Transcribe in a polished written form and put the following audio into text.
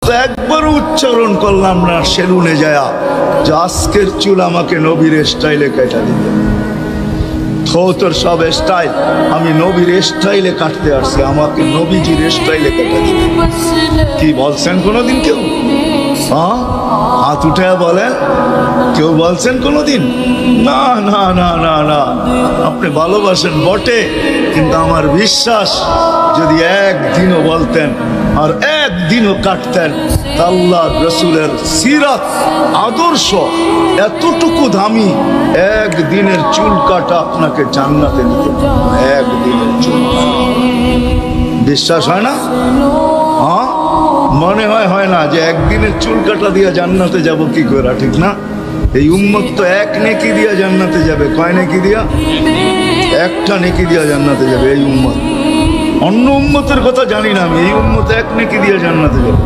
তো একবারও উচ্চারণ করলাম না সেলুনে যায়া যে আজকের চুল আমাকে নবীর স্টাইলে কেটে দিবে। তোর সব স্টাইল, আমি নবীর স্টাইলে কাটতে আসছি, আমাকে নবীজির স্টাইলে কেটে দিবে। কি বলছেন কোনোদিন কেউ? হ্যাঁ, হাত উঠে বলেন, কেউ বলছেন কোনোদিন? না না না না না, আপনি ভালোবাসেন বটে, কিন্তু আমার বিশ্বাস যদি একদিনও বলতেন আর একদিনও কাটতেন, আল্লাহ রসুলের সিরাত আদর্শ এতটুকু দামি, একদিনের চুল কাটা আপনাকে জান্নাতে নিতে পারবে। একদিনের চুল বিশ্বাস হয় না? হ্যাঁ, মনে হয় না যে একদিনের চুল কাটা দিয়ে জান্নাতে যাব কি করে, ঠিক না? এই উম্মত তো এক নেকি দিয়া জান্নাতে যাবে। কয় নেকি দিয়া? একটা নেকি দিয়া জান্নাতে যাবে এই উম্মত। অন্য উম্মতের কথা জানি না আমি, এই উম্মত এক নেকি দিয়া জান্নাতে যাবে।